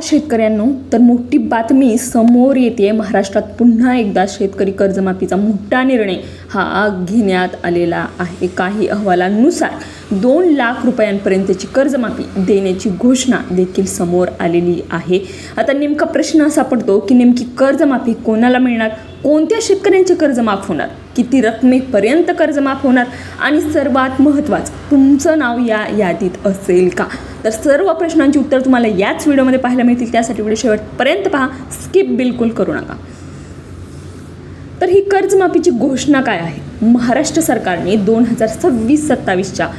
शेतकऱ्यांनो, तर मोठी बातमी समोर येते। महाराष्ट्रात पुन्हा एकदा शेतकरी कर्जमाफीचा मोठा निर्णय हा घेण्यात आलेला आहे। काही अहवालांनुसार 2 लाख रुपयांपर्यंतची कर्जमाफी देण्याची घोषणा देखील समोर आलेली आहे। आता नेमका प्रश्न असा पडतो की नेमकी कर्जमाफी कोणाला मिळणार, कोणत्या शेतकऱ्यांचे कर्ज माफ होणार, किती रकमेपर्यंत कर्ज माफ होणार आणि सर्वात महत्त्वाचं तुमचं नाव या यादीत असेल का। तर सर्व प्रश्नांची उत्तर तुम्हाला याच व्हिडिओमध्ये पाहायला मिळतील। त्यासाठी व्हिडिओ शेवटपर्यंत पहा, स्किप बिलकुल करू नका। तर ही कर्जमाफीची घोषणा काय आहे? महाराष्ट्र सरकारने 2026-27च्या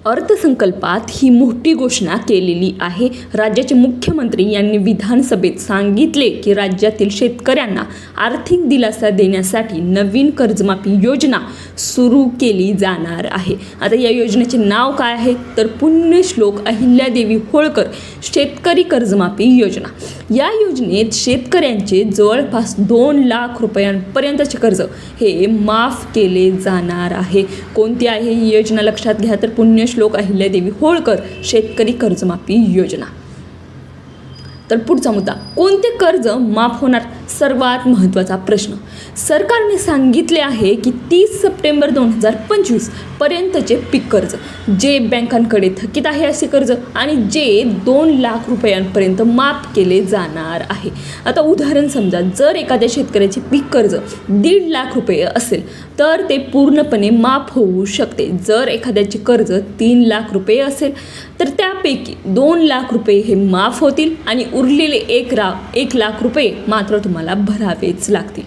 अर्थसंकल्पात ही मोठी घोषणा केलेली आहे। राज्याचे मुख्यमंत्री यांनी विधानसभेत सांगितले की राज्यातील शेतकऱ्यांना आर्थिक दिलासा देण्यासाठी नवीन कर्जमाफी योजना सुरू केली जाणार आहे। आता या योजनेचे नाव काय आहे तर पुण्यश्लोक अहिल्यादेवी होळकर शेतकरी कर्जमाफी योजना। या योजनेत शेतकऱ्यांचे जवळपास 2 लाख रुपयांपर्यंतचे कर्ज हे माफ केले जाणार आहे। कोणती आहे ही योजना लक्षात घ्या, तर पुण्यश्लोक अहिल्यादेवी होळकर शेतकरी कर्जमाफी योजना। तर पुढचा मुद्दा, कोणते कर्ज माफ होणार? सर्वात महत्त्वाचा प्रश्न, सरकारने सांगितले आहे की 30 सप्टेंबर 2025 पर्यंतचे पीक कर्ज, जे बँकांकडे थकीत आहे असे कर्ज आणि जे 2 लाख रुपयांपर्यंत माफ केले जाणार आहे। आता उदाहरण समजा, जर एखाद्या शेतकऱ्याचे पीक कर्ज 1.5 लाख रुपये असेल तर ते पूर्णपणे माफ होऊ शकते। जर एखाद्याचे कर्ज 3 लाख रुपये असेल तर त्यापैकी 2 लाख रुपये हे माफ होतील आणि उरलेले 1 लाख रुपये मात्र तुम्हाला भरावेच लागतील।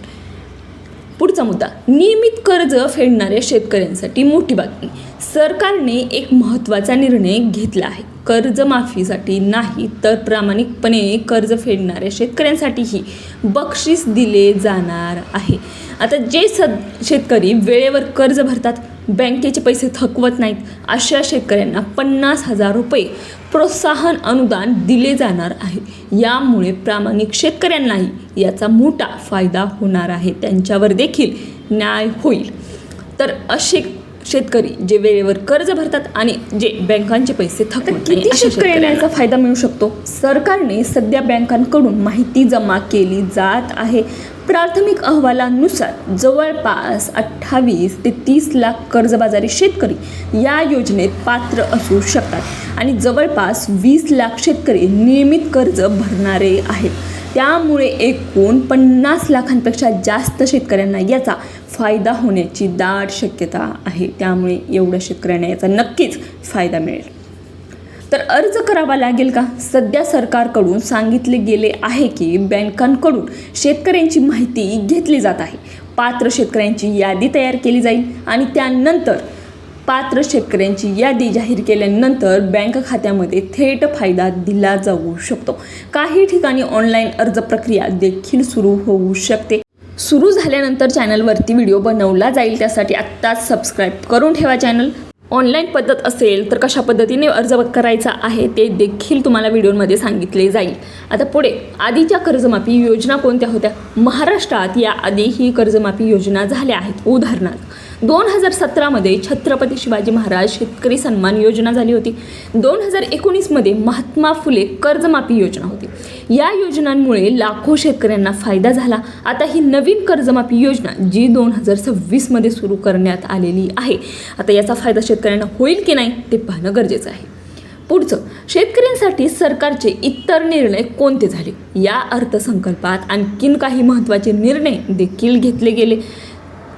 पुढचा मुद्दा, नियमित कर्ज फेडणाऱ्या शेतकऱ्यांसाठी मोठी बातमी। सरकारने एक महत्त्वाचा निर्णय घेतला आहे। कर्जमाफीसाठी नाही तर प्रामाणिकपणे कर्ज फेडणाऱ्या शेतकऱ्यांसाठीही बक्षीस दिले जाणार आहे। आता जे शेतकरी वेळेवर कर्ज भरतात, बँकेचे पैसे थकवत नाहीत, अशा शेतकऱ्यांना 50,000 रुपये प्रोत्साहन अनुदान दिले जाणार आहे। यामुळे प्रामाणिक शेतकऱ्यांनाही याचा मोठा फायदा होणार आहे, त्यांच्यावर देखील न्याय होईल। तर असे शेतकरी जे वेळेवर कर्ज भरतात आणि जे बँकांचे पैसे थकवत नाहीत, किती शेतकऱ्यांना याचा फायदा मिळू शकतो? सरकारने सध्या बँकांकडून माहिती जमा केली जात आहे। प्राथमिक अहवालानुसार जवळपास 28 ते 30 लाख कर्जबाजारी शेतकरी या योजनेत पात्र असू शकतात आणि जवळपास 20 लाख शेतकरी नियमित कर्ज भरणारे आहेत। त्यामुळे एकूण 50 लाखांपेक्षा जास्त शेतकऱ्यांना याचा फायदा होण्याची दाट शक्यता आहे। त्यामुळे एवढ्या शेतकऱ्यांना याचा नक्कीच फायदा मिळेल। तर अर्ज करावा लागेल का? सध्या सरकारकडून सांगितले गेले आहे की बँकांकडून शेतकऱ्यांची माहिती घेतली जात आहे। पात्र शेतकऱ्यांची यादी तयार केली जाईल आणि त्यानंतर पात्र शेतकऱ्यांची यादी जाहीर केल्यानंतर बँक खात्यामध्ये थेट फायदा दिला जाऊ शकतो। काही ठिकाणी ऑनलाईन अर्ज प्रक्रिया देखील सुरू होऊ शकते। सुरू झाल्यानंतर चॅनलवरती व्हिडिओ बनवला जाईल, त्यासाठी आत्ताच सबस्क्राईब करून ठेवा चॅनल। ऑनलाईन पद्धत असेल तर कशा पद्धतीने अर्ज करायचा आहे ते देखील तुम्हाला व्हिडिओमध्ये सांगितले जाईल। आता पुढे, आधीच्या कर्जमाफी योजना कोणत्या होत्या? महाराष्ट्रात याआधी ही कर्जमाफी योजना झाल्या आहेत। उदाहरणार्थ 2017 मध्ये छत्रपती शिवाजी महाराज शेतकरी सन्मान योजना झाली होती। 2019 मध्ये महात्मा फुले कर्जमाफी योजना होती। या योजनांमुळे लाखो शेतकऱ्यांना फायदा झाला। आता ही नवीन कर्जमाफी योजना जी 2026 मध्ये सुरू करण्यात आलेली आहे, आता याचा फायदा शेतकऱ्यांना होईल की नाही ते पाहणं गरजेचं आहे। पुढचं, शेतकऱ्यांसाठी सरकारचे इतर निर्णय कोणते झाले? या अर्थसंकल्पात आणखीन काही महत्त्वाचे निर्णय देखील घेतले गेले।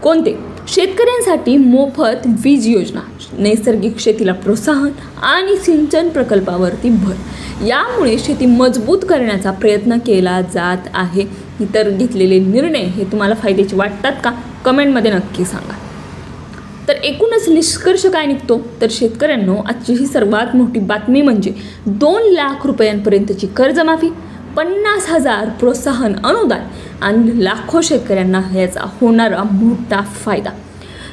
कोणते? शेतकऱ्यांसाठी मोफत वीज योजना, नैसर्गिक शेतीला प्रोत्साहन आणि सिंचन प्रकल्पावरती भर। यामुळे शेती मजबूत करण्याचा प्रयत्न केला जात आहे। इतर घेतलेले निर्णय हे तुम्हाला फायद्याचे वाटतात का? कमेंटमध्ये नक्की सांगा। तर एकूणच निष्कर्ष काय निघतो तर शेतकऱ्यांनो, आजची ही सर्वात मोठी बातमी म्हणजे 2 लाख रुपयांपर्यंतची कर्जमाफी, 50,000 प्रोत्साहन अनुदान आणि लाखो शेतकऱ्यांना याचा होणारा मोठा फायदा।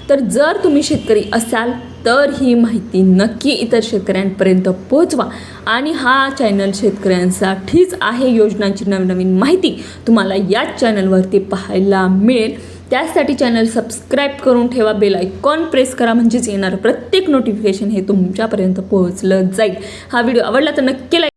तर जर तुम्ही शेतकरी असाल तर ही माहिती नक्की इतर शेतकऱ्यांपर्यंत पोहोचवा आणि हा चॅनल शेतकऱ्यांसाठीच आहे। योजनांची नवनवीन माहिती तुम्हाला याच चॅनलवरती पाहायला मिळेल। त्यासाठी चॅनल सबस्क्राईब करून ठेवा, बेल आयकॉन प्रेस करा, म्हणजेच येणारं प्रत्येक नोटिफिकेशन हे तुमच्यापर्यंत पोहोचलं जाईल। हा व्हिडिओ आवडला तर नक्की लाईक